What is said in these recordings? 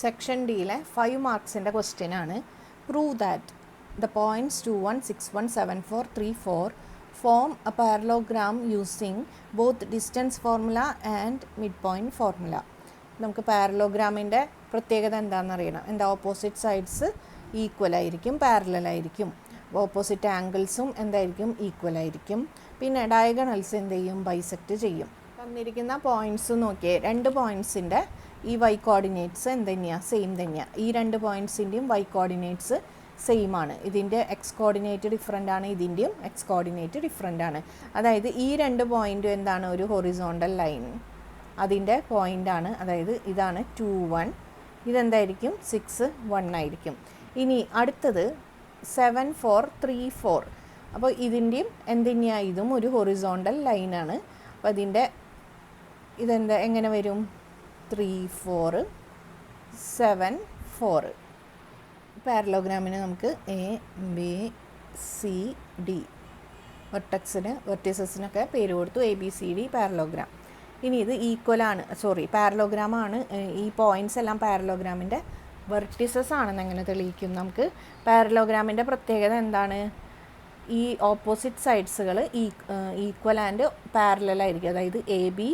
Section ഡിയിലെ 5 മാർക്സിൻ്റെ question ആണ്. Prove that the points 2, 1, 6, 1, 7, 4, 3, 4 form A parallelogram using both distance formula and mid point formula. നമുക്ക് പാരലോഗ്രാമിൻ്റെ പ്രത്യേകത എന്താണെന്ന് അറിയണം. എന്താ, ഓപ്പോസിറ്റ് സൈഡ്സ് ഈക്വൽ ആയിരിക്കും, പാരലൽ ആയിരിക്കും. ഓപ്പോസിറ്റ് ആംഗിൾസും എന്തായിരിക്കും, ഈക്വൽ ആയിരിക്കും. പിന്നെ ഡയഗണൽസ് എന്ത് ചെയ്യും, ബൈസെക്റ്റ് ചെയ്യും. തന്നിരിക്കുന്ന പോയിൻറ്റ്സ് നോക്കിയേ, രണ്ട് പോയിൻറ്റ്സിൻ്റെ ഈ വൈ കോർഡിനേറ്റ്സ് എന്ത് തന്നെയാണ്, സെയിം തന്നെയാണ്. ഈ രണ്ട് പോയിൻറ്റ്സിൻ്റെയും വൈ കോർഡിനേറ്റ്സ് സെയിം ആണ്. ഇതിൻ്റെ എക്സ് കോർഡിനേറ്റ് ഡിഫറെൻ്റ് ആണ്, ഇതിൻ്റെയും എക്സ് കോർഡിനേറ്റ് ഡിഫറെൻ്റ് ആണ്. അതായത് ഈ രണ്ട് പോയിൻറ്റും എന്താണ്, ഒരു ഹൊറിസോണ്ടൽ ലൈൻ അതിൻ്റെ പോയിൻ്റാണ്. അതായത് ഇതാണ് 2, 1, ഇതെന്തായിരിക്കും 6, 1 ആയിരിക്കും. ഇനി അടുത്തത് 7, 4, 3, 4. അപ്പോൾ ഇതിൻ്റെയും എന്തുതന്നെയാണ്, ഇതും ഒരു ഹൊറിസോണ്ടൽ ലൈനാണ്. അപ്പോൾ ഇതിൻ്റെ ഇതെന്താ എങ്ങനെ വരും, 3, 4, 7, 4. പാരലോഗ്രാമിന് നമുക്ക് എ ബി സി ഡി വെർട്ടിസസിനൊക്കെ പേര് കൊടുത്തു, A B C D parallelogram. ഇനി ഇത് ഈക്വലാണ്, പാരലോഗ്രാമാണ്. ഈ പോയിൻറ്റ്സ് എല്ലാം പാരലോഗ്രാമിൻ്റെ വെർട്ടിസസ് ആണെന്ന് എങ്ങനെ തെളിയിക്കും? നമുക്ക് പാരലോഗ്രാമിൻ്റെ പ്രത്യേകത എന്താണ്, ഈ ഓപ്പോസിറ്റ് സൈഡ്സുകൾ ഈക്വൽ ആൻഡ് പാരലൽ ആയിരിക്കും. അതായത് A B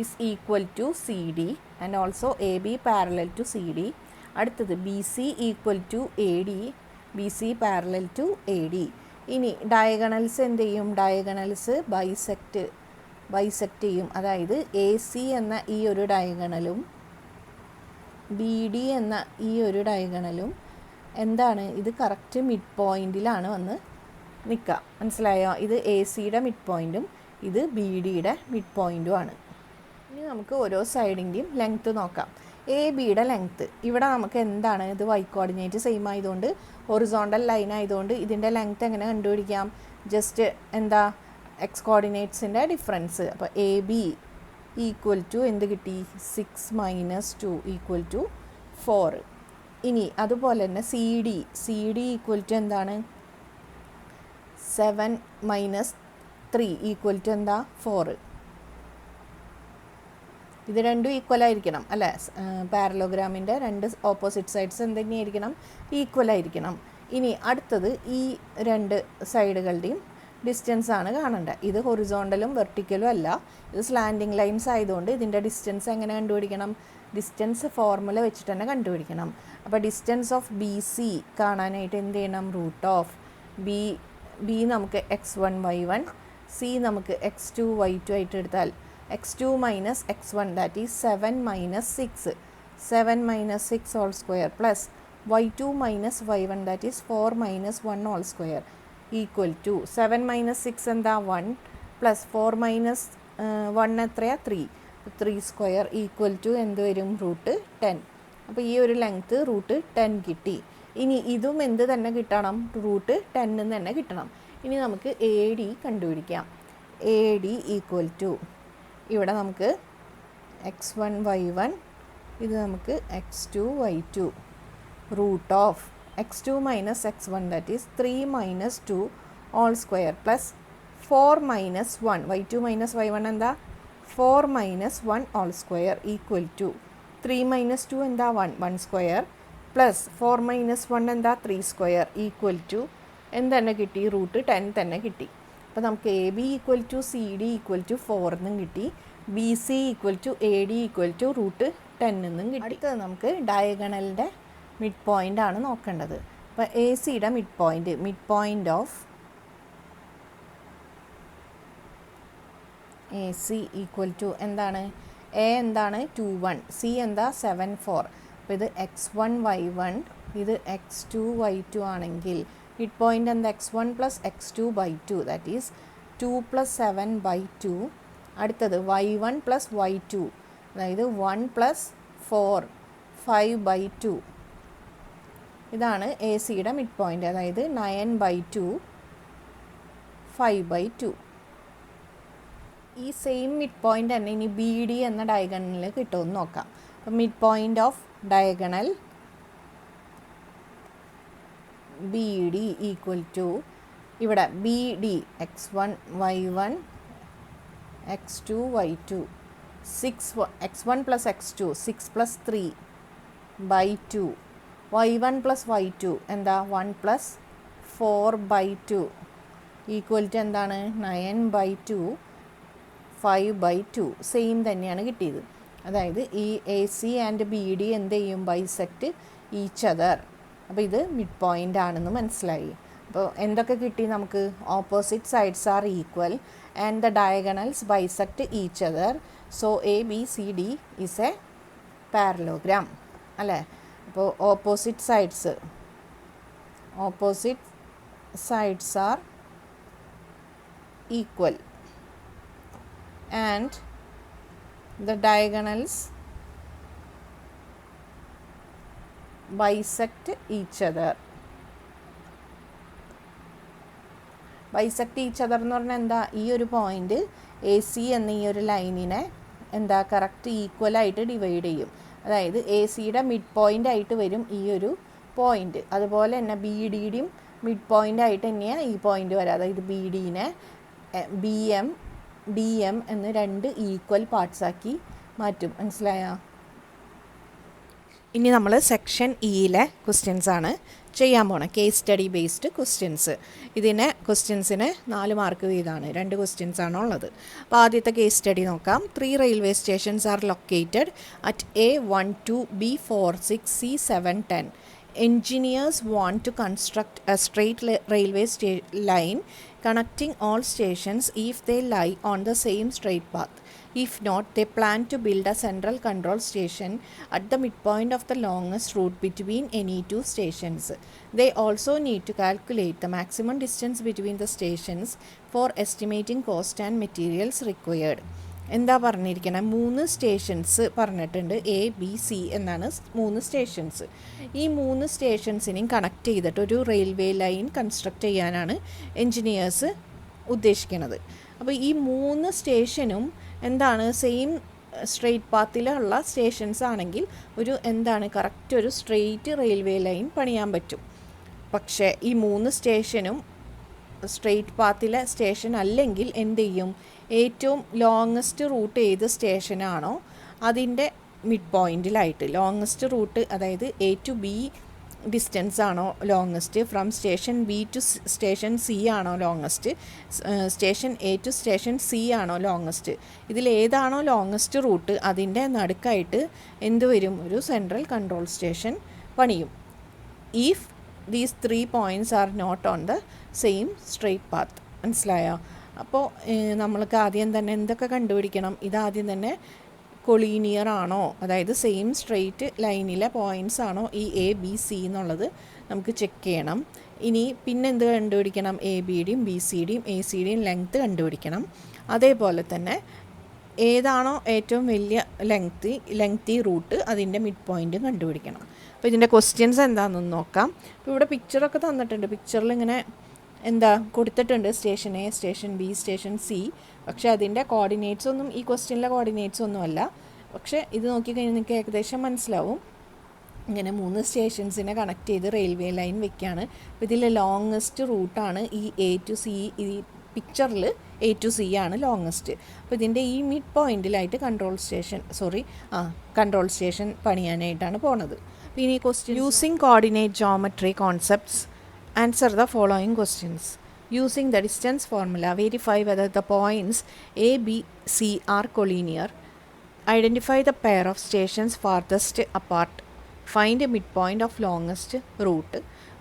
is equal to C D and also A B parallel to C D. അടുത്തത് B C equal to A D, B C parallel to A D. ഇനി diagonals എന്ത് ചെയ്യും, diagonals bisect ചെയ്യും. അതായത് A C എന്ന ഈ ഒരു ഡയഗണലും B D എന്ന ഈ ഒരു ഡയഗണലും എന്താണ്, ഇത് കറക്റ്റ് മിഡ് പോയിൻറ്റിലാണ് വന്ന് നിൽക്കുക. മനസ്സിലായോ? ഇത് എ സിയുടെ മിഡ് പോയിൻറ്റും ഇത് ബി ഡിയുടെ മിഡ് പോയിൻറ്റും ആണ്. ഇനി നമുക്ക് ഓരോ സൈഡിൻ്റെയും ലെങ്ത്ത് നോക്കാം. എ ബിയുടെ ലെങ്ത്ത് ഇവിടെ നമുക്ക് എന്താണ്, ഇത് വൈ കോർഡിനേറ്റ് സെയിം ആയതുകൊണ്ട് ഹൊറിസോണ്ടൽ ലൈൻ ആയതുകൊണ്ട് ഇതിൻ്റെ ലെങ്ത്ത് എങ്ങനെ കണ്ടുപിടിക്കാം? ജസ്റ്റ് എന്താ, എക്സ് കോർഡിനേറ്റ്സിൻ്റെ ഡിഫറൻസ്. അപ്പോൾ എ ബി ഈക്വൽ ടു എന്ത് കിട്ടി, 6 - 2 ഈക്വൽ ടു 4. ഇനി അതുപോലെ തന്നെ സി ഡി ഈക്വൽ ടു എന്താണ്, 7 - 3 ഈക്വൽ ടു എന്താ, 4. ഇത് രണ്ടും ഈക്വൽ ആയിരിക്കണം അല്ലേ? പാരലോഗ്രാമിൻ്റെ രണ്ട് ഓപ്പോസിറ്റ് സൈഡ്സ് എന്തുതന്നെയായിരിക്കണം, ഈക്വൽ ആയിരിക്കണം. ഇനി അടുത്തത് ഈ രണ്ട് സൈഡുകളുടെയും ഡിസ്റ്റൻസ് ആണ് കാണേണ്ടത്. ഇത് ഹൊറിസോണ്ടലും വെർട്ടിക്കലും അല്ല, ഇത് സ്ലാൻഡിങ് ലൈൻസ് ആയതുകൊണ്ട് ഇതിൻ്റെ ഡിസ്റ്റൻസ് എങ്ങനെ കണ്ടുപിടിക്കണം, ഡിസ്റ്റൻസ് ഫോർമുല വെച്ചിട്ട് തന്നെ കണ്ടുപിടിക്കണം. അപ്പോൾ ഡിസ്റ്റൻസ് ഓഫ് ബി സി കാണാനായിട്ട് എന്ത് ചെയ്യണം, റൂട്ട് ഓഫ് ബി നമുക്ക് x1 y1, സി നമുക്ക് x2 y2 ആയിട്ട് എടുത്താൽ x2 - x1 that is 7 - 6, 7 - 6 whole square plus y2 - y1 that is 4 - 1 whole square equal to 7 - 6 എന്താ 1 പ്ലസ് 4 - 1 എത്രയാ 3 സ്ക്വയർ ഈക്വൽ ടു എന്ത് വരും, റൂട്ട് 10. അപ്പോൾ ഈ ഒരു ലെങ്ത്ത് റൂട്ട് 10 കിട്ടി. ഇനി ഇതും എന്ത് തന്നെ കിട്ടണം, റൂട്ട് 10 തന്നെ കിട്ടണം. ഇനി നമുക്ക് എ ഡി കണ്ടുപിടിക്കാം. എ ഡി ഈക്വൽ ടു ഇവിടെ നമുക്ക് x1 y1, ഇത് നമുക്ക് x2 y2 root of x2 - x1 that is 3 - 2 all square plus 4 - 1, y2 - y1 എന്താ 4 - 1 all square equal to 3 - 2 എന്താ 1 square plus 4 - 1 എന്താ 3 square equal to എന്തെന്നെ കിട്ടി, റൂട്ട് 10 തന്നെ കിട്ടി. അപ്പോൾ നമുക്ക് A B equal to C D equal to 4 എന്നും കിട്ടി, B C equal to A D equal to root 10 എന്നും കിട്ടി. അടുത്തത് നമുക്ക് ഡയഗണലിൻ്റെ മിഡ് പോയിൻ്റ് ആണ് നോക്കേണ്ടത്. അപ്പോൾ എ സിയുടെ mid point of A C equal to എന്താണ്, എ എന്താണ് 2, 1, സി എന്താ 7, 4. അപ്പോൾ ഇത് x1 y1, ഇത് x2 y2 ആണെങ്കിൽ മിഡ് പോയിൻ്റ് എന്താ x1 + x2 / 2 ദാറ്റ് ഈസ് 2 + 7 / 2. അടുത്തത് y1 + y2 അതായത് 1 + 4 5 / 2. ഇതാണ് എ സിയുടെ മിഡ് പോയിൻ്റ്, അതായത് 9/2 5/2. ഈ സെയിം മിഡ് പോയിൻ്റ് തന്നെ ഇനി ബി ഡി എന്ന ഡയഗണലിൽ കിട്ടുമെന്ന് നോക്കാം. അപ്പം mid point of diagonal B D equal to ഇവിടെ B D x1 y1 x2 y2 6 x1 + x2 6 + 3 4/2 y1 plus y2 എന്താ 1 + 4/2 ഈക്വൽ ടു എന്താണ് 9/2 5/2 സെയിം തന്നെയാണ് കിട്ടിയത്. അതായത് ഈ A C and B D എന്ത് ചെയ്യും ബൈസെക്റ്റ് ഈച്ച് അതർ. അപ്പോൾ ഇത് മിഡ് പോയിൻ്റ് ആണെന്ന് മനസ്സിലായി. അപ്പോൾ എന്തൊക്കെ കിട്ടി നമുക്ക്? Opposite sides are equal and the diagonals bisect each other. So A B C D is A parallelogram അല്ലേ. അപ്പോൾ opposite sides are equal and the diagonals bisect each other. Bisect each other എന്ന് പറഞ്ഞാൽ എന്താ? ഈ ഒരു point A C എന്ന ഈ ഒരു ലൈനിനെ എന്താ കറക്റ്റ് ഈക്വലായിട്ട് ഡിവൈഡ് ചെയ്യും. അതായത് എ സിയുടെ മിഡ് പോയിൻ്റ് ആയിട്ട് വരും ഈ ഒരു പോയിൻ്റ്. അതുപോലെ തന്നെ ബി ഡിയുടെയും മിഡ് പോയിൻ്റ് ആയിട്ട് തന്നെയാണ് ഈ പോയിൻ്റ് വരാം. അതായത് ബി ഡിനെ ഡി എം എന്ന് 2 ഈക്വൽ പാർട്സാക്കി മാറ്റും. മനസ്സിലായോ? ഇനി നമ്മൾ സെക്ഷൻ ഇയിലെ ക്വസ്റ്റ്യൻസ് ആണ് ചെയ്യാൻ പോണത്. Case study based questions. ക്വസ്റ്റ്യൻസിന് 4 മാർക്ക് വീതമാണ്. 2 ക്വസ്റ്റ്യൻസ് ആണ് ഉള്ളത്. അപ്പോൾ ആദ്യത്തെ കേസ് സ്റ്റഡി നോക്കാം. 3 railway stations are located at A12 B46 C710. Engineers want to construct a straight railway line connecting all stations if they lie on the same straight path. If not, they plan to build a central control station at the midpoint of the longest route between any 2 stations. They also need to calculate the maximum distance between the stations for estimating cost and materials required. എന്താ പറഞ്ഞിരിക്കുന്നത്? 3 stations പറഞ്ഞിട്ടുണ്ട്. A B C എന്നാണ് 3 stations. ഈ 3 സ്റ്റേഷൻസിനെയും connect ചെയ്തിട്ട് ഒരു railway line construct ചെയ്യാനാണ് engineers ഉദ്ദേശിക്കുന്നത്. അപ്പോൾ ഈ 3 സ്റ്റേഷനും എന്താണ് സെയിം സ്ട്രെയിറ്റ് പാത്തിലുള്ള സ്റ്റേഷൻസ് ആണെങ്കിൽ കറക്റ്റ് ഒരു സ്ട്രെയിറ്റ് റെയിൽവേ ലൈൻ പണിയാൻ പറ്റും. പക്ഷേ ഈ 3 സ്റ്റേഷനും സ്ട്രെയിറ്റ് പാത്തിലെ സ്റ്റേഷൻ അല്ലെങ്കിൽ എന്ത് ചെയ്യും? ഏറ്റവും ലോങ്ങസ്റ്റ് റൂട്ട് ഏത് സ്റ്റേഷനാണോ അതിൻ്റെ മിഡ് പോയിൻറ്റിലായിട്ട് ലോങ്ങസ്റ്റ് റൂട്ട്, അതായത് എ ടു ബി ഡിസ്റ്റൻസ് ആണോ longest, from station B to station C ആണോ longest, station A to station C ആണോ ലോങ്ങസ്റ്റ്, ഇതിലേതാണോ ലോങ്ങസ്റ്റ് റൂട്ട് അതിൻ്റെ നടുക്കായിട്ട് വരും? ഒരു സെൻട്രൽ കൺട്രോൾ സ്റ്റേഷൻ പണിയും. If these 3 points are not on the same straight path. മനസ്സിലായോ? അപ്പോൾ നമ്മൾക്ക് ആദ്യം തന്നെ എന്തൊക്കെ കണ്ടുപിടിക്കണം? ഇതാദ്യം തന്നെ കൊളീനിയർ ആണോ, അതായത് സെയിം സ്ട്രെയിറ്റ് ലൈനിലെ പോയിൻറ്റ്സ് ആണോ ഈ എ ബി സി എന്നുള്ളത് നമുക്ക് ചെക്ക് ചെയ്യണം. ഇനി പിന്നെ എന്ത് കണ്ടുപിടിക്കണം? എ ബിയുടെയും ബി സിയുടെയും എ സിയുടെയും ലെങ്ത്ത് കണ്ടുപിടിക്കണം. അതേപോലെ തന്നെ ഏതാണോ ഏറ്റവും വലിയ ലെങ്തി റൂട്ട് അതിൻ്റെ മിഡ് പോയിൻറ്റും കണ്ടുപിടിക്കണം. അപ്പോൾ ഇതിൻ്റെ ക്വസ്റ്റ്യൻസ് എന്താണെന്ന് നോക്കാം. ഇപ്പോൾ ഇവിടെ പിക്ചറൊക്കെ തന്നിട്ടുണ്ട്. പിക്ചറിൽ ഇങ്ങനെ കൊടുത്തിട്ടുണ്ട് station A, station B, station C. പക്ഷേ അതിൻ്റെ കോർഡിനേറ്റ്സ് ഒന്നും ഈ ക്വസ്റ്റ്യനിലെ കോർഡിനേറ്റ്സ് ഒന്നുമല്ല. പക്ഷേ ഇത് നോക്കിക്കഴിഞ്ഞാൽ നിങ്ങൾക്ക് ഏകദേശം മനസ്സിലാവും. ഇങ്ങനെ 3 സ്റ്റേഷൻസിനെ കണക്ട് ചെയ്ത് റെയിൽവേ ലൈൻ വെക്കുകയാണ്. അപ്പോൾ ഇതിൽ ലോങ്ങസ്റ്റ് റൂട്ടാണ് ഈ എ ടു സി. ഈ പിക്ചറിൽ എ ടു സി ആണ് ലോങ്ങസ്റ്റ്. അപ്പോൾ ഇതിൻ്റെ ഈ മിഡ് പോയിൻറ്റിലായിട്ട് കൺട്രോൾ സ്റ്റേഷൻ പണിയാനായിട്ടാണ് പോണത്. പിന്നെ ഈ question using coordinate geometry concepts answer the following questions. Using the distance formula, verify whether the points A, B, C are collinear. Identify the pair of stations farthest apart. Find a midpoint of longest route.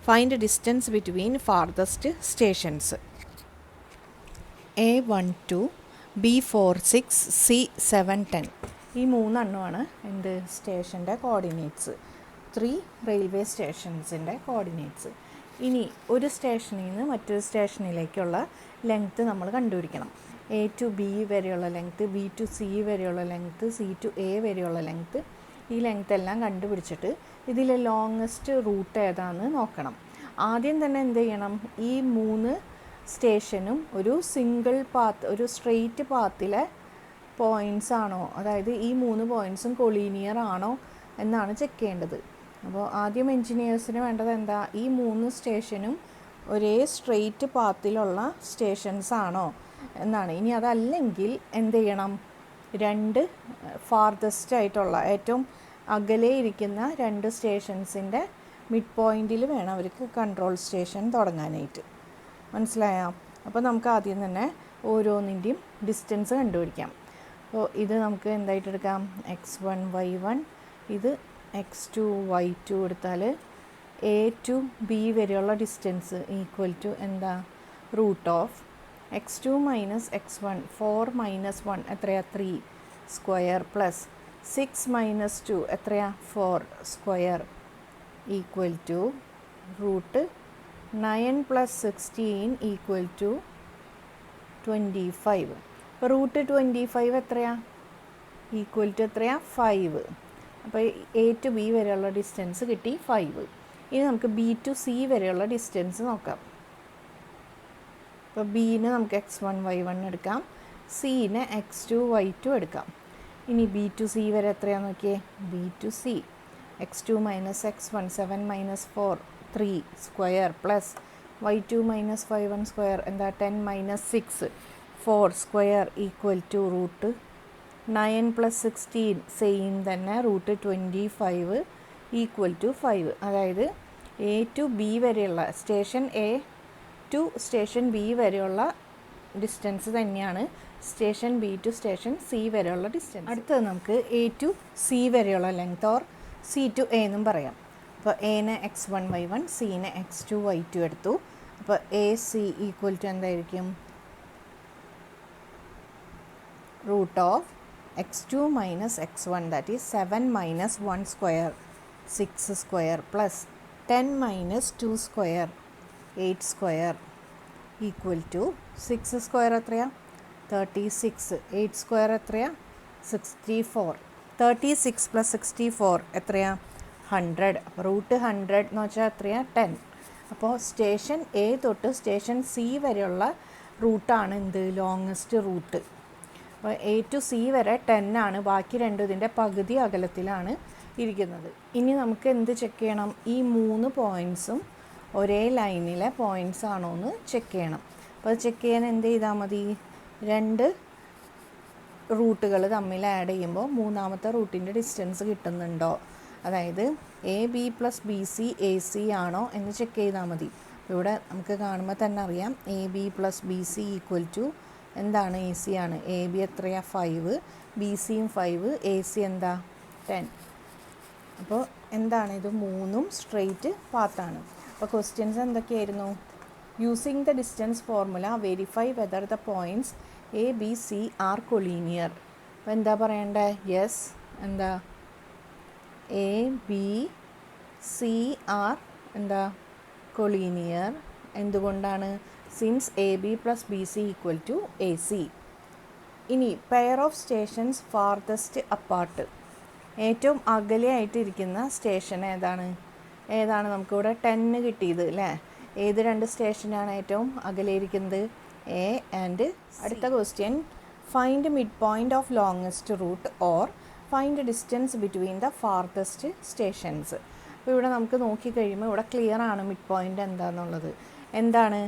Find a distance between farthest stations. A12, B46, C710. ഈ 3 എണ്ണമാണ് സ്റ്റേഷൻ്റെ coordinates. 3 railway സ്റ്റേഷൻസിൻ്റെ coordinates. ഇനി ഒരു സ്റ്റേഷനിൽ നിന്ന് മറ്റൊരു സ്റ്റേഷനിലേക്കുള്ള length നമ്മൾ കണ്ടുപിടിക്കണം. എ ടു ബി വരെയുള്ള ലെങ്ത്ത്, ബി ടു സി വരെയുള്ള ലെങ്ത്ത്, സി ടു എ വരെയുള്ള ലെങ്ത്ത്. ഈ ലെങ്ത്ത് എല്ലാം കണ്ടുപിടിച്ചിട്ട് ഇതിൽ ലോങ്ങസ്റ്റ് റൂട്ട് ഏതാണെന്ന് നോക്കണം. ആദ്യം തന്നെ എന്ത് ചെയ്യണം? ഈ 3 സ്റ്റേഷനും ഒരു സിംഗിൾ പാത്ത്, ഒരു സ്ട്രെയിറ്റ് പാത്തിലെ പോയിൻറ്റ്സ് ആണോ, അതായത് ഈ 3 പോയിൻറ്റ്സും കൊളീനിയർ ആണോ എന്നാണ് ചെക്ക് ചെയ്യേണ്ടത്. അപ്പോൾ ആദ്യം എൻജിനീയേഴ്സിന് വേണ്ടത് ഈ 3 സ്റ്റേഷനും ഒരേ സ്ട്രെയിറ്റ് പാത്തിലുള്ള സ്റ്റേഷൻസ് ആണോ എന്നാണ്. ഇനി അതല്ലെങ്കിൽ എന്ത് ചെയ്യണം? 2 ഫാർദസ്റ്റ് ആയിട്ടുള്ള ഏറ്റവും അകലെ ഇരിക്കുന്ന 2 സ്റ്റേഷൻസിൻ്റെ മിഡ് പോയിൻറ്റിൽ വേണം അവർക്ക് കൺട്രോൾ സ്റ്റേഷൻ തുടങ്ങാനായിട്ട്. മനസ്സിലായോ? അപ്പോൾ നമുക്ക് ആദ്യം തന്നെ ഓരോന്നിൻ്റെയും ഡിസ്റ്റൻസ് കണ്ടുപിടിക്കാം. അപ്പോൾ ഇത് നമുക്ക് എന്തായിട്ട് എടുക്കാം? x1 y1, ഇത് x2 y2 എടുത്താൽ a to b വരെയുള്ള ഡിസ്റ്റൻസ് ഈക്വൽ ടു എന്താ? Root of x2 minus x1, 4 minus 1 എത്രയാ? 3 സ്ക്വയർ പ്ലസ് 6 മൈനസ് 2 എത്രയാ? 4 square equal to root 9 plus 16 equal to 25. Root 25 എത്രയാ? ഈക്വൽ ടു എത്രയാ? 5. അപ്പോൾ a to b വരെയുള്ള ഡിസ്റ്റൻസ് കിട്ടി 5. ഇനി നമുക്ക് b to c വരെയുള്ള ഡിസ്റ്റൻസ് നോക്കാം. അപ്പോൾ ബീനെ നമുക്ക് x1 y1 എടുക്കാം, സിനെ x2 y2 എടുക്കാം. ഇനി b to c വരെ എത്രയാണെന്ന് നോക്കിയേ. b to c x2 minus x1, 7 minus 4 3 square plus y2 minus 5 square എന്താ? 10 minus 6 4 square equal to root 9 plus 16 same തന്നെ റൂട്ട് 25 ഈക്വൽ ടു 5. അതായത് a to b വരെയുള്ള station a to station B വരെയുള്ള distance തന്നെയാണ് station B to station C വരെയുള്ള distance. അടുത്തത് നമുക്ക് a to c വരെയുള്ള length or c to a എന്നും പറയാം. അപ്പോൾ എനെ x1 y1, സിനെ x2 y2 എടുത്തു. അപ്പോൾ എ സി ഈക്വൽ ടു എന്തായിരിക്കും? Root of x2 minus x1 that is 7 minus 1 square 6 square plus 10 minus 2 square 8 square equal to 6 square എത്രയാ? 36. 8 square എത്രയാ? 64. 36 plus 64 എത്രയാ? 100. അപ്പോൾ റൂട്ട് 100 എന്ന് വെച്ചാൽ എത്രയാ? 10. അപ്പോൾ സ്റ്റേഷൻ എ തൊട്ട് സ്റ്റേഷൻ സി വരെയുള്ള റൂട്ടാണ് എന്ത്? Longest route. അപ്പോൾ a to c വരെ 10 ആണ്, ബാക്കി രണ്ടും ഇതിൻ്റെ പകുതി അകലത്തിലാണ് ഇരിക്കുന്നത്. ഇനി നമുക്ക് എന്ത് ചെക്ക് ചെയ്യണം? ഈ 3 പോയിൻറ്റ്സും ഒരേ ലൈനിലെ പോയിൻറ്റ്സ് ആണോ എന്ന് ചെക്ക് ചെയ്യണം. അപ്പോൾ അത് ചെക്ക് ചെയ്യാൻ എന്ത് ചെയ്താൽ മതി? 2 റൂട്ടുകൾ തമ്മിൽ ആഡ് ചെയ്യുമ്പോൾ മൂന്നാമത്തെ റൂട്ടിൻ്റെ ഡിസ്റ്റൻസ് കിട്ടുന്നുണ്ടോ, അതായത് A B plus B C A C ആണോ എന്ന് ചെക്ക് ചെയ്താൽ മതി. ഇവിടെ നമുക്ക് കാണുമ്പോൾ തന്നെ അറിയാം A B plus B C equal to എന്താണ്? എ സി ആണ്. എ ബി എത്രയാ? 5, ബി സിയും 5, എ സി എന്താ? 10. അപ്പോൾ എന്താണ്? ഇത് 3ഉം സ്ട്രെയിറ്റ് പാത്താണ്. അപ്പോൾ ക്വസ്റ്റ്യൻസ് എന്തൊക്കെയായിരുന്നു? Using the distance formula verify whether the points A B C are collinear. അപ്പോൾ എന്താ പറയണ്ടേ? യെസ്. എന്താ? എ ബി സി ആർ എന്താ? കൊളീനിയർ. എന്തുകൊണ്ടാണ്? Since A B plus B C equal to A C. ഇനി pair of stations farthest apart. ഏറ്റവും അകലെയായിട്ടിരിക്കുന്ന station ഏതാണ്? നമുക്കിവിടെ 10 കിട്ടിയത് അല്ലേ? ഏത് 2 സ്റ്റേഷനാണ് ഏറ്റവും അകലെയിരിക്കുന്നത്? A and C. അടുത്ത question, find mid point of longest route or find distance between the farthest stations. അപ്പോൾ ഇവിടെ നമുക്ക് നോക്കിക്കഴിയുമ്പോൾ ഇവിടെ ക്ലിയർ ആണ് മിഡ് പോയിൻ്റ് എന്താണെന്നുള്ളത്. എന്താണ്?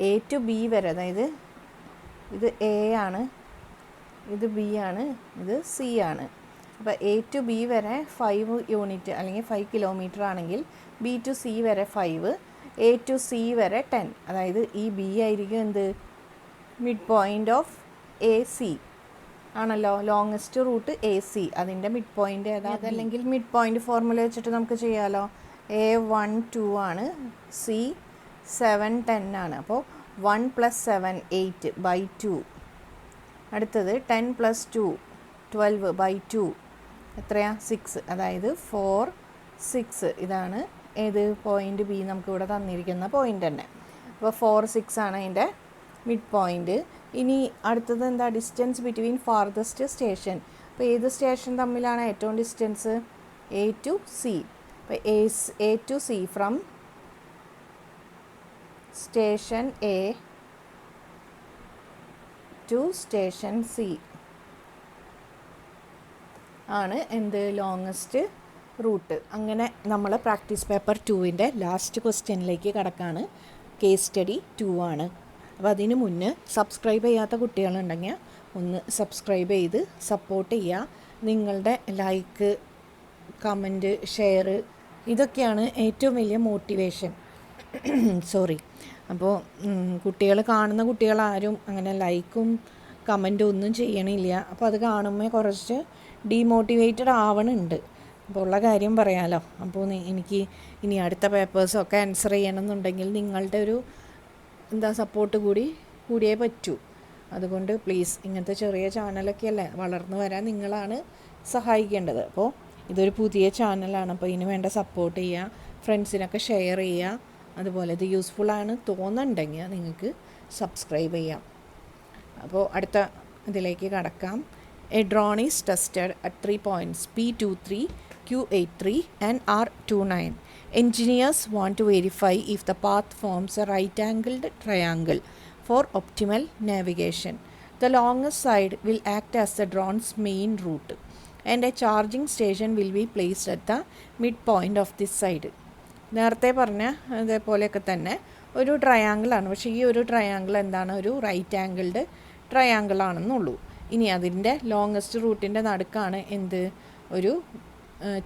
എ ടു ബി വരെ, അതായത് ഇത് എ ആണ്, ഇത് ബി ആണ്, ഇത് സി ആണ്. അപ്പോൾ എ ടു ബി വരെ 5 യൂണിറ്റ് അല്ലെങ്കിൽ 5 കിലോമീറ്റർ ആണെങ്കിൽ ബി ടു സി വരെ 5, എ ടു സി വരെ 10. അതായത് ഈ ബി ആയിരിക്കും എന്ത്? Mid point of A C ആണല്ലോ. ലോങ്ങസ്റ്റ് റൂട്ട് എ സി, അതിൻ്റെ മിഡ് പോയിൻ്റ് ഏതാ? അതല്ലെങ്കിൽ മിഡ് പോയിൻ്റ് ഫോർമുല വെച്ചിട്ട് നമുക്ക് ചെയ്യാമല്ലോ. എ 1 2 ആണ്, സി 7 10 ആണ്. അപ്പോൾ 1 + 7 8/2. അടുത്തത് 10 + 2 12/2 എത്രയാ? 6. അതായത് 4 6. ഇതാണ് ഏത് പോയിൻ്റ്? ബി നമുക്കിവിടെ തന്നിരിക്കുന്ന പോയിൻ്റ് തന്നെ. അപ്പോൾ 4 6 ആണ് അതിൻ്റെ മിഡ് പോയിൻ്റ്. ഇനി അടുത്തത് എന്താ? Distance between farthest station. അപ്പോൾ ഏത് സ്റ്റേഷൻ തമ്മിലാണ് ഏറ്റവും ഡിസ്റ്റൻസ്? A to C. അപ്പോൾ A to C from station A to station C ആണ് എന്ത്? Longest route. അങ്ങനെ നമ്മൾ പ്രാക്ടീസ് പേപ്പർ 2ൻ്റെ ലാസ്റ്റ് ക്വസ്റ്റ്യനിലേക്ക് കടക്കാണ്. കേസ് സ്റ്റഡി 2 ആണ്. അപ്പോൾ അതിന് മുന്നേ സബ്സ്ക്രൈബ് ചെയ്യാത്ത കുട്ടികളുണ്ടെങ്കിൽ ഒന്ന് സബ്സ്ക്രൈബ് ചെയ്ത് സപ്പോർട്ട് ചെയ്യുക. നിങ്ങളുടെ ലൈക്ക് കമൻറ്റ്, ഷെയർ, ഇതൊക്കെയാണ് ഏറ്റവും വലിയ മോട്ടിവേഷൻ. സോറി. അപ്പോൾ കുട്ടികൾ കാണുന്ന കുട്ടികളാരും അങ്ങനെ ലൈക്കും കമൻറ്റും ഒന്നും ചെയ്യണില്ല. അപ്പോൾ അത് കാണുമ്പോൾ കുറച്ച് ഡീമോട്ടിവേറ്റഡ് ആവണുണ്ട്. അപ്പോൾ ഉള്ള കാര്യം പറയാമല്ലോ. അപ്പോൾ എനിക്ക് ഇനി അടുത്ത പേപ്പേഴ്സൊക്കെ ആൻസർ ചെയ്യണമെന്നുണ്ടെങ്കിൽ നിങ്ങളുടെ ഒരു സപ്പോർട്ട് കൂടിയേ പറ്റൂ. അതുകൊണ്ട് പ്ലീസ്, ഇങ്ങനത്തെ ചെറിയ ചാനലൊക്കെ അല്ലേ, വളർന്നു വരാൻ നിങ്ങളാണ് സഹായിക്കേണ്ടത്. അപ്പോൾ ഇതൊരു പുതിയ ചാനലാണ്, അപ്പോൾ ഇതിന് വേണ്ട സപ്പോർട്ട് ചെയ്യുക, ഫ്രണ്ട്സിനൊക്കെ ഷെയർ ചെയ്യുക. അതുപോലെ ഇത് യൂസ്ഫുള്ളാണ് തോന്നുന്നുണ്ടെങ്കിൽ നിങ്ങൾക്ക് സബ്സ്ക്രൈബ് ചെയ്യാം. അപ്പോൾ അടുത്ത ഇതിലേക്ക് കടക്കാം. A drone is tested at 3 points P23, Q83 and R29. Engineers want to verify if the path forms a right-angled triangle for optimal navigation. The longest side will act as the drone's main route, and a charging station will be placed at the midpoint of this side. നേരത്തെ പറഞ്ഞ അതേപോലെയൊക്കെ തന്നെ ഒരു ട്രയാങ്കിളാണ്. പക്ഷേ ഈ ഒരു triangle എന്താണ്, ഒരു right angled triangle ആണെന്നുള്ളൂ. ഇനി അതിൻ്റെ ലോങ്ങസ്റ്റ് റൂട്ടിൻ്റെ നടുക്കാണ് ഒരു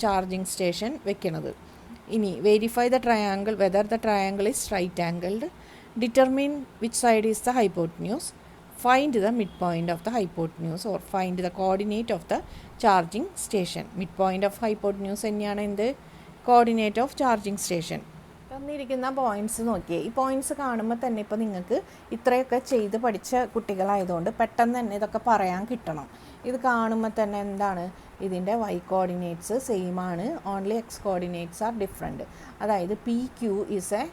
ചാർജിങ് സ്റ്റേഷൻ വെക്കുന്നത്. ഇനി verify the triangle whether the triangle is right angled, determine which side is the hypotenuse, find the mid point of the hypotenuse or find the coordinate of the charging station. Mid point of hypotenuse തന്നെയാണ് coordinate of charging station. തന്നിരിക്കുന്ന points നോക്കിയേ. ഈ points കാണുമ്പോൾ തന്നെ ഇപ്പോൾ നിങ്ങൾക്ക് ഇത്രയൊക്കെ ചെയ്ത് പഠിച്ച കുട്ടികളായതുകൊണ്ട് പെട്ടെന്ന് തന്നെ ഇതൊക്കെ പറയാൻ കിട്ടണം. ഇത് കാണുമ്പോൾ തന്നെ എന്താണ്, ഇതിൻ്റെ വൈ കോർഡിനേറ്റ്സ് സെയിം ആണ്, only X coordinates are different. അതായത് P Q is a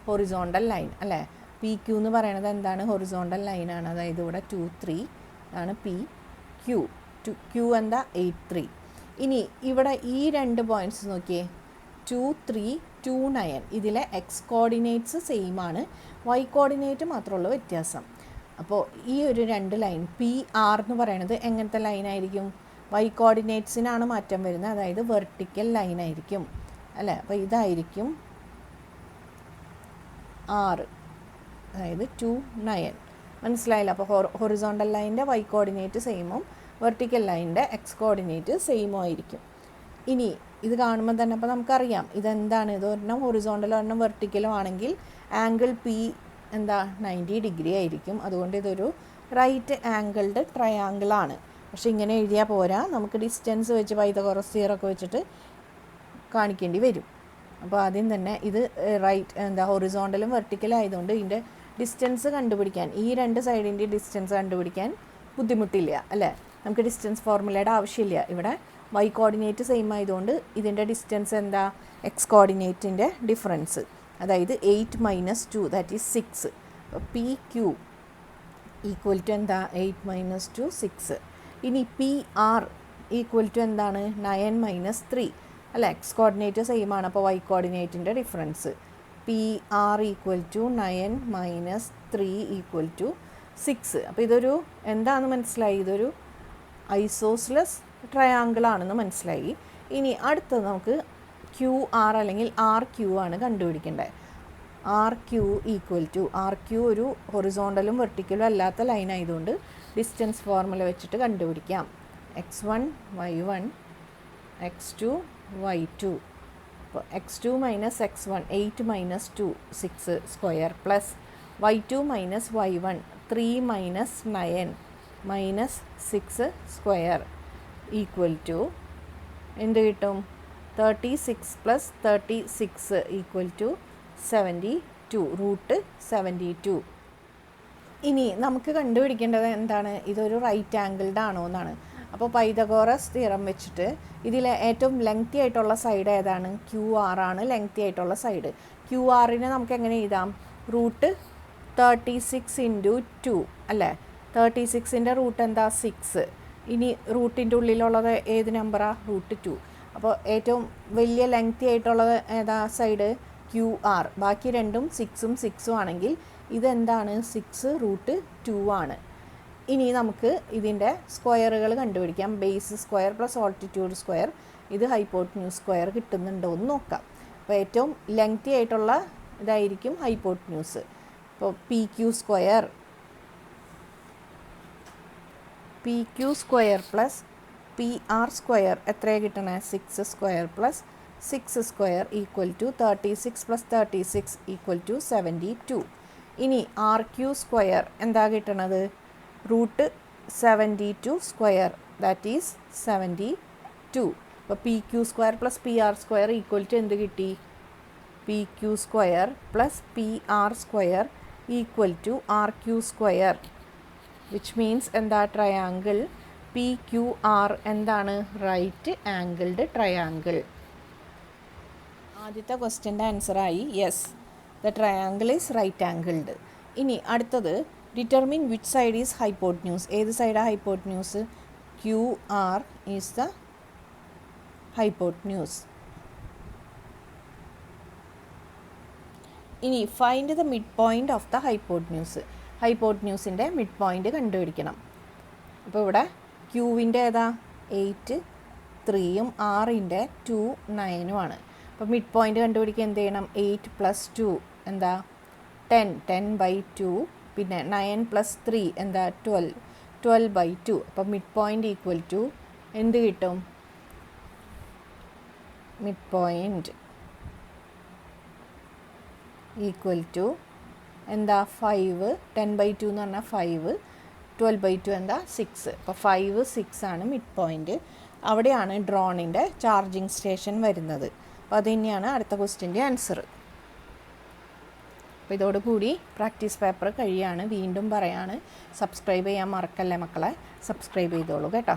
horizontal line അല്ലേ. പി ക്യൂ എന്ന് പറയുന്നത് എന്താണ്, ഹൊറിസോണ്ടൽ ലൈനാണ്. അതായത് ഇവിടെ 2, 3 ആണ് പി ക്യൂ. ക്യൂ എന്താ 8, 3. ഇനി ഇവിടെ ഈ രണ്ട് പോയിൻറ്റ്സ് നോക്കിയേ, 2, 3, 2, 9. ഇതിലെ എക്സ് കോർഡിനേറ്റ്സ് സെയിം ആണ്, വൈ കോർഡിനേറ്റ് മാത്രമുള്ള വ്യത്യാസം. അപ്പോൾ ഈ ഒരു രണ്ട് ലൈൻ പി ആർ എന്ന് പറയുന്നത് എങ്ങനത്തെ ലൈനായിരിക്കും, വൈ കോർഡിനേറ്റ്സിനാണ് മാറ്റം വരുന്നത്, അതായത് വെർട്ടിക്കൽ ലൈനായിരിക്കും അല്ലേ. അപ്പോൾ ഇതായിരിക്കും ആറ്, അതായത് 2, 9. മനസ്സിലായില്ല. അപ്പോൾ ഹൊറിസോണ്ടൽ ലൈനിൻ്റെ വൈ കോർഡിനേറ്റ് സെയിമും വെർട്ടിക്കൽ ലൈനിൻ്റെ എക്സ് കോർഡിനേറ്റ് സെയിമും ആയിരിക്കും. ഇനി ഇത് കാണുമ്പോൾ തന്നെ അപ്പോൾ നമുക്കറിയാം ഇതെന്താണ്, ഇത് ഒരെണ്ണം ഹൊറിസോണ്ടലോ ഒരെണ്ണം വെർട്ടിക്കലോ ആണെങ്കിൽ ആംഗിൾ പി 90 ഡിഗ്രി ആയിരിക്കും. അതുകൊണ്ട് ഇതൊരു റൈറ്റ് ആംഗിൾഡ് ട്രയാങ്കിളാണ്. പക്ഷേ ഇങ്ങനെ എഴുതിയാൽ പോരാ, നമുക്ക് ഡിസ്റ്റൻസ് വെച്ച് പൈതഗോറസ് തിയറമൊക്കെ വെച്ചിട്ട് കാണിക്കേണ്ടി വരും. അപ്പോൾ ആദ്യം തന്നെ ഇത് ഹൊറിസോണ്ടലും വെർട്ടിക്കലും ആയതുകൊണ്ട് ഇതിൻ്റെ ഡിസ്റ്റൻസ് കണ്ടുപിടിക്കാൻ, ഈ രണ്ട് സൈഡിൻ്റെ ഡിസ്റ്റൻസ് കണ്ടുപിടിക്കാൻ ബുദ്ധിമുട്ടില്ല അല്ലേ. നമുക്ക് ഡിസ്റ്റൻസ് ഫോർമുലയുടെ ആവശ്യമില്ല. ഇവിടെ വൈ കോർഡിനേറ്റ് സെയിം ആയതുകൊണ്ട് ഇതിൻ്റെ ഡിസ്റ്റൻസ് എന്താ, എക്സ് കോർഡിനേറ്റിൻ്റെ ഡിഫറൻസ്, അതായത് 8 - 2 ദാറ്റ് ഈസ് 6. അപ്പോൾ പി ക്യൂ ഈക്വൽ ടു എന്താ, 8 - 2 6. ഇനി പി ആർ ഈക്വൽ ടു എന്താണ്, 9 - 3 അല്ല. എക്സ് കോർഡിനേറ്റ് സെയിം ആണ്, അപ്പോൾ വൈ കോർഡിനേറ്റിൻ്റെ difference P R equal to 9 - 3 equal to 6. അപ്പോൾ ഇതൊരു എന്താണെന്ന് മനസ്സിലായി, ഇതൊരു ഐസോസ്ലസ് ട്രയാങ്കിൾ ആണെന്ന് മനസ്സിലായി. ഇനി അടുത്തത് നമുക്ക് ക്യൂ ആർ അല്ലെങ്കിൽ ആർ ക്യൂ ആണ് കണ്ടുപിടിക്കേണ്ടത്. R Q equal to, R Q ഒരു ഹൊറിസോണ്ടലും വെർട്ടിക്കലും അല്ലാത്ത ലൈൻ ആയതുകൊണ്ട് ഡിസ്റ്റൻസ് ഫോർമുല വെച്ചിട്ട് കണ്ടുപിടിക്കാം. x1 y1 x2 y2. അപ്പോൾ x2 - x1 8 - 2 6 square plus y2 - y1 3 - 9 - 6 square equal to എന്ത് കിട്ടും, 36 + 36 ഈക്വൽ ടു 72, √72. ഇനി നമുക്ക് കണ്ടുപിടിക്കേണ്ടത് എന്താണ്, ഇതൊരു റൈറ്റ് ആംഗിൾഡ് ആണോ എന്നാണ്. അപ്പോൾ പൈതഗോറസ് തിയറം വെച്ചിട്ട് ഇതിലെ ഏറ്റവും ലെങ്തി ആയിട്ടുള്ള സൈഡ് ഏതാണ്, ക്യൂ ആർ ആണ് ലെങ്തി ആയിട്ടുള്ള സൈഡ്. ക്യൂ ആറിനെ നമുക്ക് എങ്ങനെ എഴുതാം, √36 × 2 അല്ലേ. 36ൻ്റെ റൂട്ട് എന്താ, 6. ഇനി റൂട്ടിൻ്റെ ഉള്ളിലുള്ളത് ഏത് നമ്പറാണ്, √2. അപ്പോൾ ഏറ്റവും വലിയ ലെങ്തി ആയിട്ടുള്ളത് ഏതാ സൈഡ്, ക്യൂ ആർ. ബാക്കി രണ്ടും 6ഉം 6ഉം ആണെങ്കിൽ ഇതെന്താണ്, 6 √2 ആണ്. ഇനി നമുക്ക് ഇതിൻ്റെ സ്ക്വയറുകൾ കണ്ടുപിടിക്കാം. Base square plus altitude square, ഇത് ഹൈപ്പോട്ടന്യൂസ് സ്ക്വയർ കിട്ടുന്നുണ്ടോ എന്ന് നോക്കാം. അപ്പോൾ ഏറ്റവും ലെങ്തി ആയിട്ടുള്ള ഇതായിരിക്കും ഹൈപ്പോട്ടന്യൂസ്. അപ്പോൾ P Q square plus P R square എത്രയാണ് കിട്ടണേ 6 square plus 6 square equal to 36 plus 36 equal to 72. ഇനി ആർ ക്യൂ സ്ക്വയർ എന്താ കിട്ടണത് റൂട്ട് 72 സ്ക്വയർ ദാറ്റ് ഈസ് 72. അപ്പോൾ P Q square plus P R square equal to എന്ത് കിട്ടി P Q square plus P R square equal to R Q square which means എന്താ triangle P Q R എന്താണ് right angled triangle. ആദ്യത്തെ ക്വസ്റ്റ്യൻ്റെ ആൻസറായി yes the triangle is right angled. ഇനി അടുത്തത് determine which side is hypotenuse. ഏത് സൈഡാണ് hypotenuse Q R is the hypotenuse. ഇനി find the mid point of the hypotenuse. ഹൈപ്പോട്ട്ന്യൂസിൻ്റെ mid point കണ്ടുപിടിക്കണം. അപ്പോൾ ഇവിടെ ക്യൂവിൻ്റെ ഏതാ 8 3 ആറിൻ്റെ 2 9 അപ്പോൾ മിഡ് പോയിൻ്റ് കണ്ടുപിടിക്കാൻ എന്ത് ചെയ്യണം 8 + 2 എന്താ 10/2 പിന്നെ 9 + 3 എന്താ 12/2. അപ്പോൾ മിഡ് പോയിൻ്റ് ഈക്വൽ ടു എന്ത് കിട്ടും മിഡ് പോയിൻ്റ് ഈക്വൽ ടു എന്താ 5 10/2 എന്ന് പറഞ്ഞാൽ 5 12/2 എന്താ 6. അപ്പോൾ 5 6 ആണ് മിഡ് പോയിൻ്റ്. അവിടെയാണ് ഡ്രോണിൻ്റെ ചാർജിങ് സ്റ്റേഷൻ വരുന്നത്. അപ്പോൾ അത് തന്നെയാണ് അടുത്ത ക്വസ്റ്റ്യൻ്റെ ആൻസർ. അപ്പോൾ ഇതോടുകൂടി പ്രാക്ടീസ് പേപ്പർ കഴിയാണ്. വീണ്ടും പറയാണ് സബ്സ്ക്രൈബ് ചെയ്യാൻ മറക്കല്ലേ മക്കളെ, സബ്സ്ക്രൈബ് ചെയ്തോളൂ കേട്ടോ.